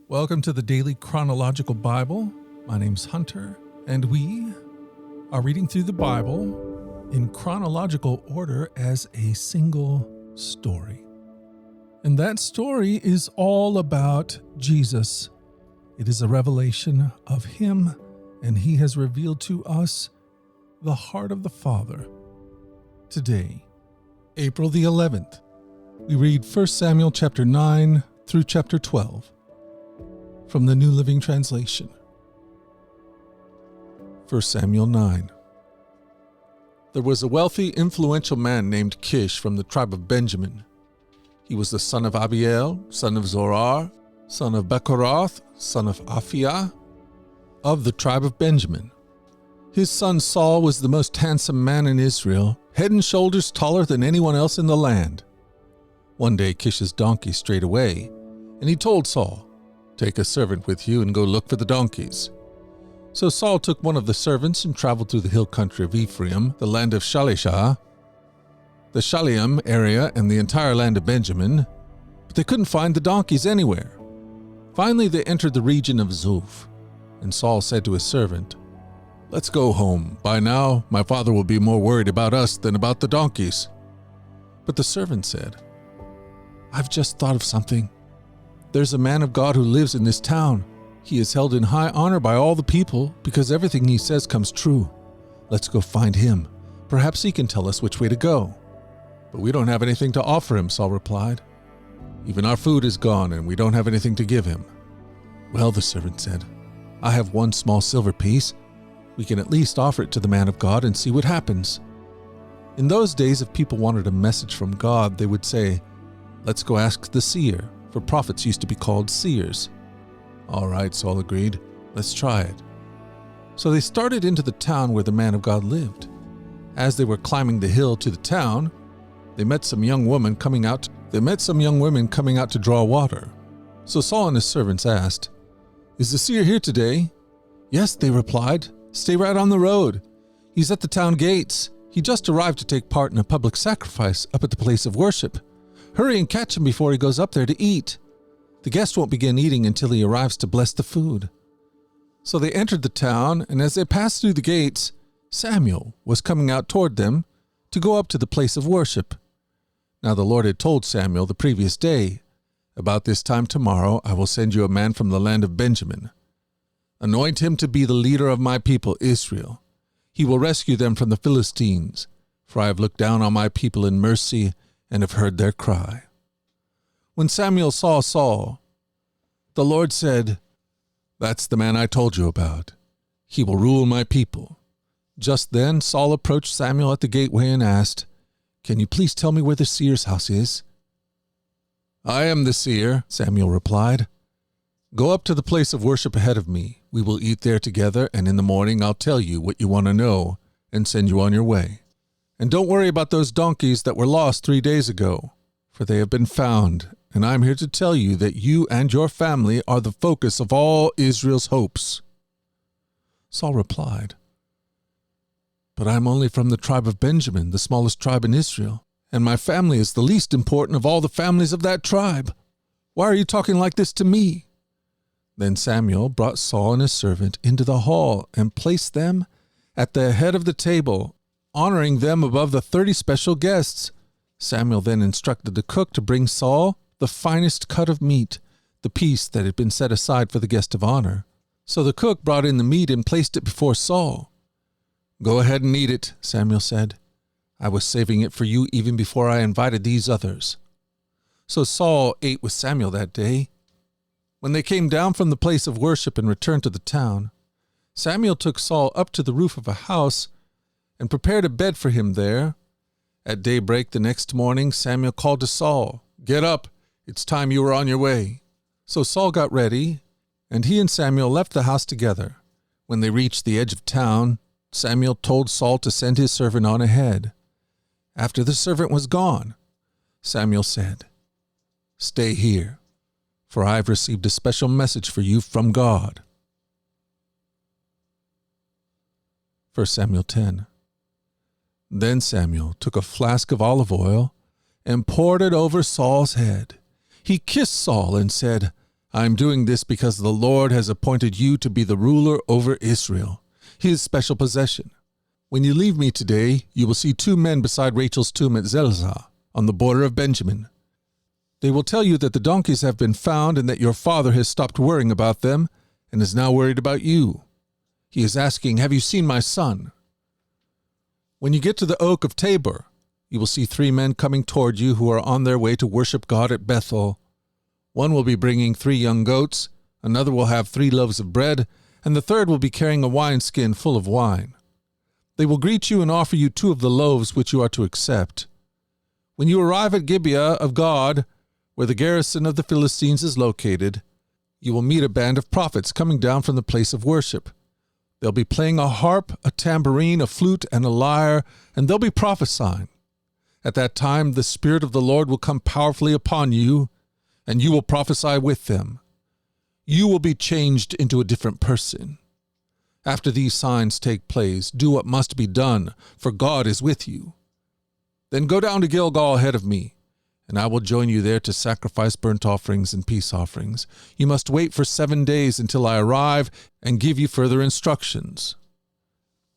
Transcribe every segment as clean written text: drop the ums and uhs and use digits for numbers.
Welcome to the Daily Chronological Bible. My name's Hunter, and we are reading through the Bible in chronological order as a single story. And that story is all about Jesus. It is a revelation of Him, and He has revealed to us the heart of the Father. Today, April the 11th, we read 1 Samuel chapter 9 through chapter 12 from the New Living Translation. 1 Samuel 9. There was a wealthy, influential man named Kish from the tribe of Benjamin. He was the son of Abiel, son of Zorar, son of Bechorath, son of Aphiah, of the tribe of Benjamin. His son Saul was the most handsome man in Israel, head and shoulders taller than anyone else in the land. One day Kish's donkey strayed away, and he told Saul, "Take a servant with you and go look for the donkeys." So Saul took one of the servants and traveled through the hill country of Ephraim, the land of Shalishah, the Shaliam area, and the entire land of Benjamin, but they couldn't find the donkeys anywhere. Finally they entered the region of Zuph, and Saul said to his servant, "Let's go home. By now my father will be more worried about us than about the donkeys." But the servant said, "I've just thought of something. There's a man of God who lives in this town. He is held in high honor by all the people because everything he says comes true. Let's go find him. Perhaps he can tell us which way to go." "But we don't have anything to offer him," Saul replied. "Even our food is gone and we don't have anything to give him." "Well," the servant said, "I have one small silver piece. We can at least offer it to the man of God and see what happens." In those days, if people wanted a message from God, they would say, "Let's go ask the seer," for prophets used to be called seers. "All right," Saul agreed. "Let's try it." So they started into the town where the man of God lived. As they were climbing the hill to the town, they met some young women coming out to draw water. So Saul and his servants asked, "Is the seer here today?" "Yes," they replied. "Stay right on the road. He's at the town gates. He just arrived to take part in a public sacrifice up at the place of worship. Hurry and catch him before he goes up there to eat. The guest won't begin eating until he arrives to bless the food." So they entered the town, and as they passed through the gates, Samuel was coming out toward them to go up to the place of worship. Now the Lord had told Samuel the previous day, "About this time tomorrow I will send you a man from the land of Benjamin. Anoint him to be the leader of my people Israel. He will rescue them from the Philistines, for I have looked down on my people in mercy and have heard their cry." When Samuel saw Saul, the Lord said, "That's the man I told you about. He will rule my people." Just then Saul approached Samuel at the gateway and asked, "Can you please tell me where the seer's house is?" "I am the seer," Samuel replied. "Go up to the place of worship ahead of me. We will eat there together, and in the morning I'll tell you what you want to know and send you on your way. And don't worry about those donkeys that were lost 3 days ago, for they have been found, and I'm here to tell you that you and your family are the focus of all Israel's hopes." Saul replied, "But I'm only from the tribe of Benjamin, the smallest tribe in Israel, and my family is the least important of all the families of that tribe. Why are you talking like this to me?" Then Samuel brought Saul and his servant into the hall and placed them at the head of the table, honoring them above the 30 special guests. Samuel then instructed the cook to bring Saul the finest cut of meat, the piece that had been set aside for the guest of honor. So the cook brought in the meat and placed it before Saul. "Go ahead and eat it," Samuel said. "I was saving it for you even before I invited these others." So Saul ate with Samuel that day. When they came down from the place of worship and returned to the town, Samuel took Saul up to the roof of a house and prepared a bed for him there. At daybreak the next morning, Samuel called to Saul, "Get up, it's time you were on your way." So Saul got ready, and he and Samuel left the house together. When they reached the edge of town, Samuel told Saul to send his servant on ahead. After the servant was gone, Samuel said, "Stay here, for I have received a special message for you from God." 1 Samuel 10. Then Samuel took a flask of olive oil and poured it over Saul's head. He kissed Saul and said, I am doing this because the Lord has appointed you to be the ruler over Israel, his special possession. When you leave me today, you will see 2 men beside Rachel's tomb at Zelzah, on the border of Benjamin. They will tell you that the donkeys have been found and that your father has stopped worrying about them and is now worried about you. He is asking, 'Have you seen my son?' When you get to the oak of Tabor, you will see 3 men coming toward you who are on their way to worship God at Bethel. One will be bringing 3 young goats, another will have 3 loaves of bread, and the third will be carrying a wineskin full of wine. They will greet you and offer you 2 of the loaves which you are to accept. When you arrive at Gibeah of God, where the garrison of the Philistines is located, you will meet a band of prophets coming down from the place of worship. They'll be playing a harp, a tambourine, a flute, and a lyre, and they'll be prophesying. At that time, the Spirit of the Lord will come powerfully upon you, and you will prophesy with them. You will be changed into a different person. After these signs take place, do what must be done, for God is with you. Then go down to Gilgal ahead of me, and I will join you there to sacrifice burnt offerings and peace offerings. You must wait for 7 days until I arrive and give you further instructions."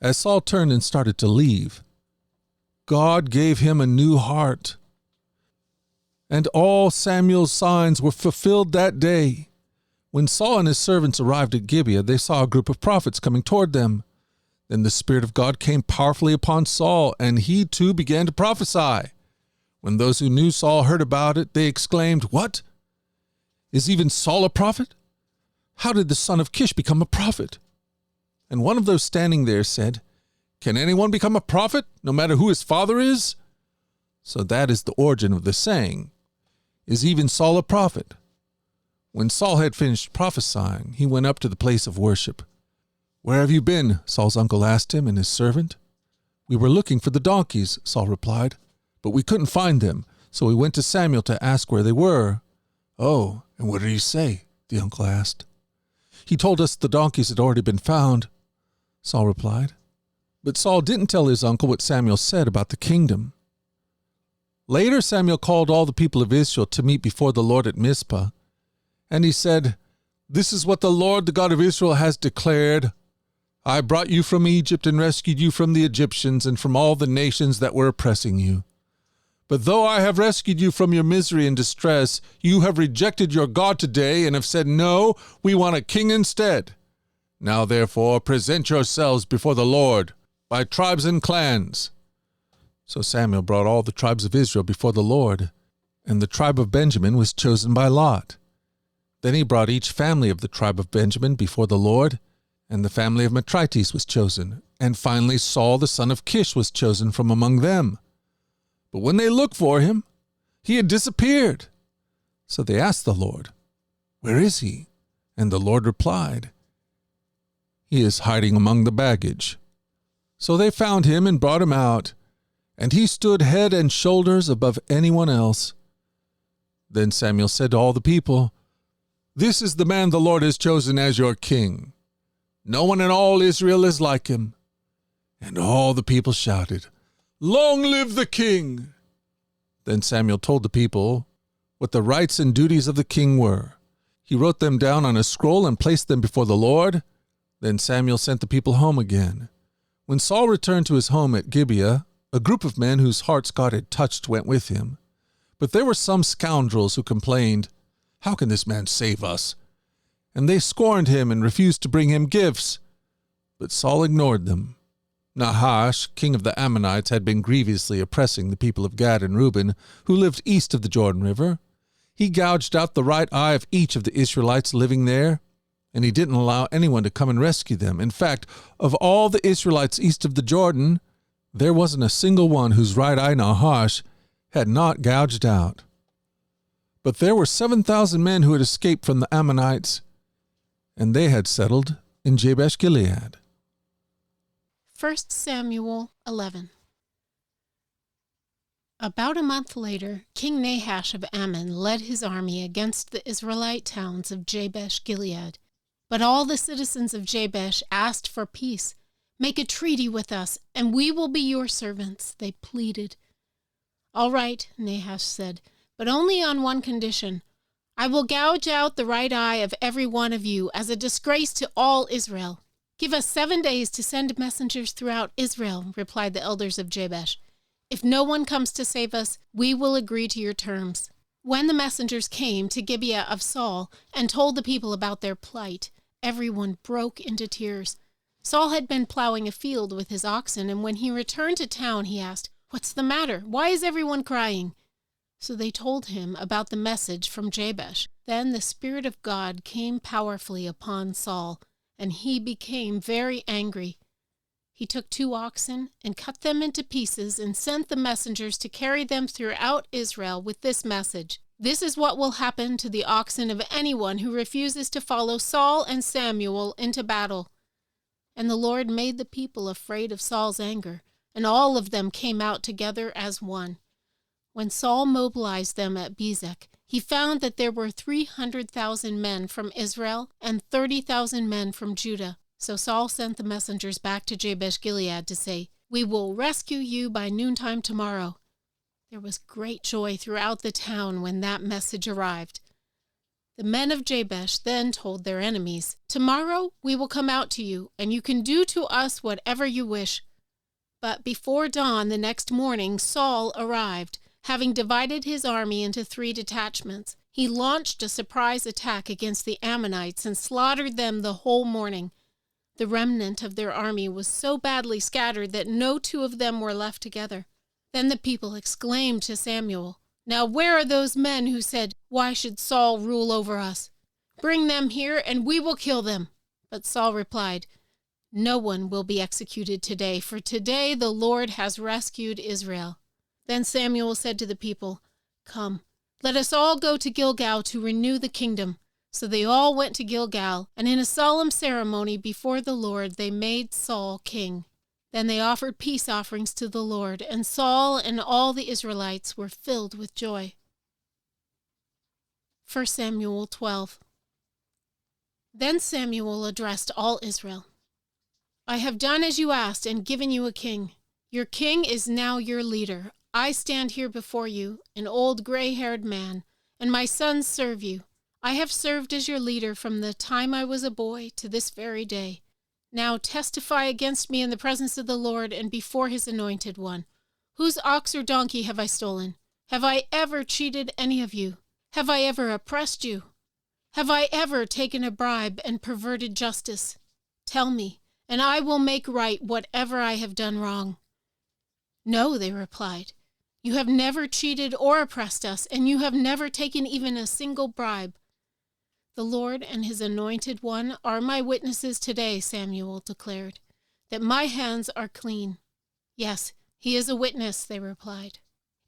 As Saul turned and started to leave, God gave him a new heart. And all Samuel's signs were fulfilled that day. When Saul and his servants arrived at Gibeah, they saw a group of prophets coming toward them. Then the Spirit of God came powerfully upon Saul, and he too began to prophesy. When those who knew Saul heard about it, they exclaimed, "What? Is even Saul a prophet? How did the son of Kish become a prophet?" And one of those standing there said, "Can anyone become a prophet, no matter who his father is?" So that is the origin of the saying, "Is even Saul a prophet?" When Saul had finished prophesying, he went up to the place of worship. "Where have you been?" Saul's uncle asked him and his servant. "We were looking for the donkeys," Saul replied, "but we couldn't find them, so we went to Samuel to ask where they were." "Oh, and what did he say?" the uncle asked. "He told us the donkeys had already been found," Saul replied. But Saul didn't tell his uncle what Samuel said about the kingdom. Later Samuel called all the people of Israel to meet before the Lord at Mizpah, and he said, "This is what the Lord, the God of Israel, has declared. I brought you from Egypt and rescued you from the Egyptians and from all the nations that were oppressing you. But though I have rescued you from your misery and distress, you have rejected your God today and have said, 'No, we want a king instead.' Now therefore present yourselves before the Lord by tribes and clans." So Samuel brought all the tribes of Israel before the Lord, and the tribe of Benjamin was chosen by lot. Then he brought each family of the tribe of Benjamin before the Lord, and the family of Matrites was chosen, and finally Saul the son of Kish was chosen from among them. But when they looked for him, he had disappeared. So they asked the Lord, "Where is he?" And the Lord replied, "He is hiding among the baggage." So they found him and brought him out, and he stood head and shoulders above anyone else. Then Samuel said to all the people, "This is the man the Lord has chosen as your king. No one in all Israel is like him." And all the people shouted, "Long live the king!" Then Samuel told the people what the rights and duties of the king were. He wrote them down on a scroll and placed them before the Lord. Then Samuel sent the people home again. When Saul returned to his home at Gibeah, a group of men whose hearts God had touched went with him. But there were some scoundrels who complained, "How can this man save us?" And they scorned him and refused to bring him gifts. But Saul ignored them. Nahash, king of the Ammonites, had been grievously oppressing the people of Gad and Reuben, who lived east of the Jordan River. He gouged out the right eye of each of the Israelites living there, and he didn't allow anyone to come and rescue them. In fact, of all the Israelites east of the Jordan, there wasn't a single one whose right eye Nahash had not gouged out. But there were 7,000 men who had escaped from the Ammonites, and they had settled in Jabesh Gilead. 1 Samuel 11. About a month later, King Nahash of Ammon led his army against the Israelite towns of Jabesh Gilead. But all the citizens of Jabesh asked for peace. "Make a treaty with us, and we will be your servants," they pleaded. "All right," Nahash said, "but only on one condition. I will gouge out the right eye of every one of you as a disgrace to all Israel. Give us 7 days to send messengers throughout Israel, replied the elders of Jabesh. If no one comes to save us, we will agree to your terms. When the messengers came to Gibeah of Saul and told the people about their plight, everyone broke into tears. Saul had been plowing a field with his oxen, and when he returned to town, he asked, "What's the matter? Why is everyone crying?" So they told him about the message from Jabesh. Then the Spirit of God came powerfully upon Saul, and he became very angry. He took 2 oxen and cut them into pieces and sent the messengers to carry them throughout Israel with this message: "This is what will happen to the oxen of anyone who refuses to follow Saul and Samuel into battle." And the Lord made the people afraid of Saul's anger, and all of them came out together as one. When Saul mobilized them at Bezek, he found that there were 300,000 men from Israel and 30,000 men from Judah. So Saul sent the messengers back to Jabesh-Gilead to say, "We will rescue you by noontime tomorrow." There was great joy throughout the town when that message arrived. The men of Jabesh then told their enemies, "Tomorrow we will come out to you, and you can do to us whatever you wish." But before dawn the next morning Saul arrived, having divided his army into 3 detachments. He launched a surprise attack against the Ammonites and slaughtered them the whole morning. The remnant of their army was so badly scattered that no 2 of them were left together. Then the people exclaimed to Samuel, "Now where are those men who said, 'Why should Saul rule over us?' Bring them here and we will kill them." But Saul replied, "No one will be executed today, for today the Lord has rescued Israel." Then Samuel said to the people, "Come, let us all go to Gilgal to renew the kingdom." So they all went to Gilgal, and in a solemn ceremony before the Lord they made Saul king. Then they offered peace offerings to the Lord, and Saul and all the Israelites were filled with joy. 1 Samuel 12. Then Samuel addressed all Israel. "I have done as you asked and given you a king. Your king is now your leader. I stand here before you, an old gray-haired man, and my sons serve you. I have served as your leader from the time I was a boy to this very day. Now testify against me in the presence of the Lord and before his anointed one. Whose ox or donkey have I stolen? Have I ever cheated any of you? Have I ever oppressed you? Have I ever taken a bribe and perverted justice? Tell me, and I will make right whatever I have done wrong." "No," they replied. "You have never cheated or oppressed us, and you have never taken even a single bribe." "The Lord and his anointed one are my witnesses today," Samuel declared, "that my hands are clean." "Yes, he is a witness," they replied.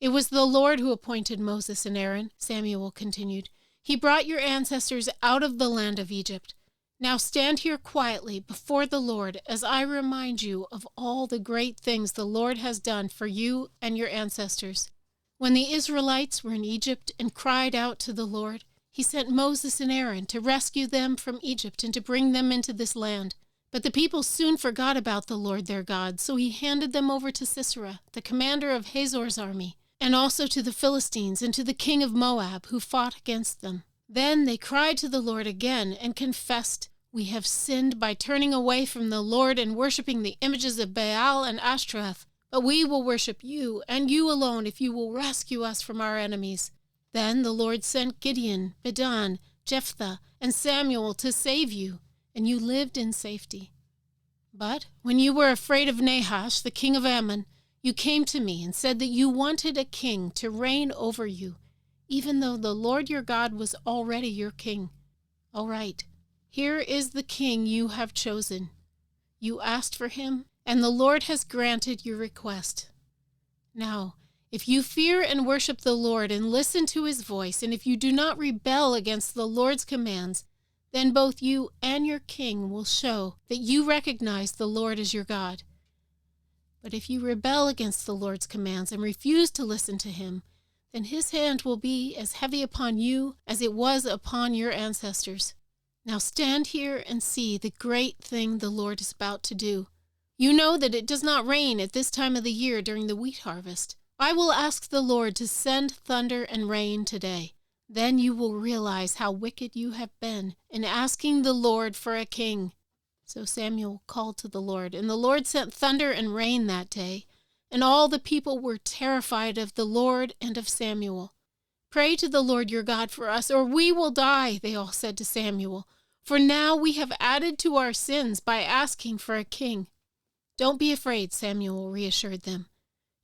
"It was the Lord who appointed Moses and Aaron," Samuel continued. "He brought your ancestors out of the land of Egypt. Now stand here quietly before the Lord as I remind you of all the great things the Lord has done for you and your ancestors. When the Israelites were in Egypt and cried out to the Lord, he sent Moses and Aaron to rescue them from Egypt and to bring them into this land. But the people soon forgot about the Lord their God, so he handed them over to Sisera, the commander of Hazor's army, and also to the Philistines and to the king of Moab, who fought against them. Then they cried to the Lord again and confessed, "We have sinned by turning away from the Lord and worshiping the images of Baal and Ashtoreth. But we will worship you, and you alone, if you will rescue us from our enemies." Then the Lord sent Gideon, Bedan, Jephthah, and Samuel to save you, and you lived in safety. But when you were afraid of Nahash, the king of Ammon, you came to me and said that you wanted a king to reign over you, even though the Lord your God was already your king. All right, here is the king you have chosen. You asked for him, and the Lord has granted your request. Now, if you fear and worship the Lord and listen to his voice, and if you do not rebel against the Lord's commands, then both you and your king will show that you recognize the Lord as your God. But if you rebel against the Lord's commands and refuse to listen to him, then his hand will be as heavy upon you as it was upon your ancestors. Now stand here and see the great thing the Lord is about to do. You know that it does not rain at this time of the year during the wheat harvest. I will ask the Lord to send thunder and rain today. Then you will realize how wicked you have been in asking the Lord for a king." So Samuel called to the Lord, and the Lord sent thunder and rain that day, and all the people were terrified of the Lord and of Samuel. "Pray to the Lord your God for us, or we will die," they all said to Samuel, "for now we have added to our sins by asking for a king." "Don't be afraid," Samuel reassured them.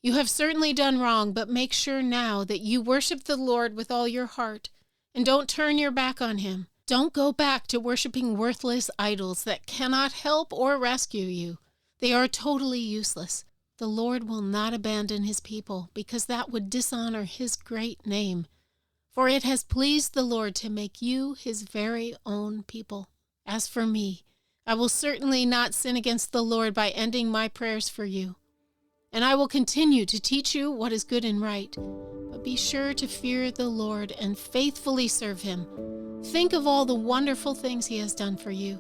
"You have certainly done wrong, but make sure now that you worship the Lord with all your heart, and don't turn your back on him. Don't go back to worshiping worthless idols that cannot help or rescue you. They are totally useless. The Lord will not abandon his people, because that would dishonor his great name. For it has pleased the Lord to make you his very own people. As for me, I will certainly not sin against the Lord by ending my prayers for you. And I will continue to teach you what is good and right. But be sure to fear the Lord and faithfully serve him. Think of all the wonderful things he has done for you.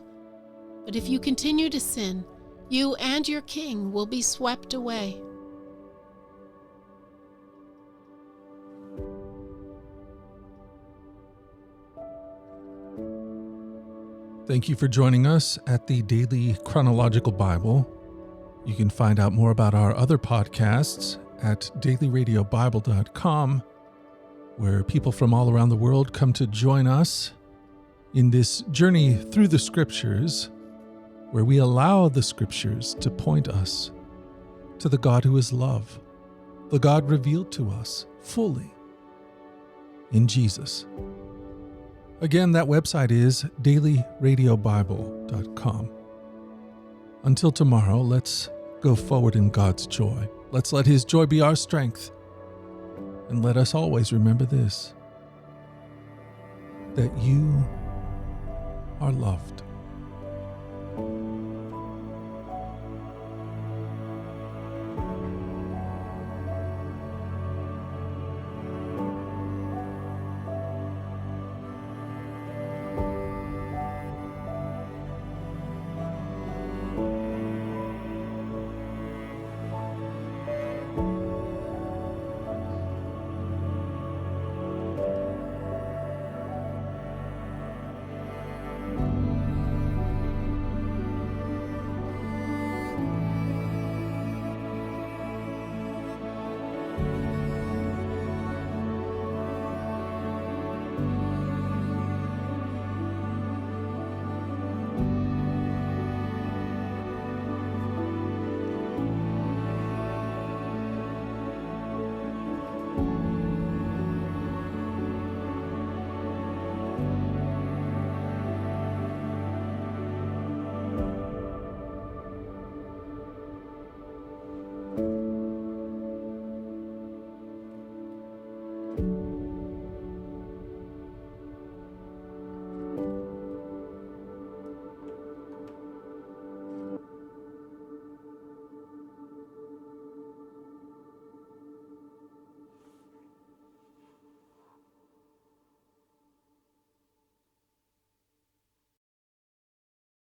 But if you continue to sin, you and your king will be swept away." Thank you for joining us at the Daily Chronological Bible. You can find out more about our other podcasts at dailyradiobible.com, where people from all around the world come to join us in this journey through the Scriptures, where we allow the Scriptures to point us to the God who is love, the God revealed to us fully in Jesus. Again, that website is dailyradiobible.com. Until tomorrow, let's go forward in God's joy. Let's let his joy be our strength. And let us always remember this, that you are loved.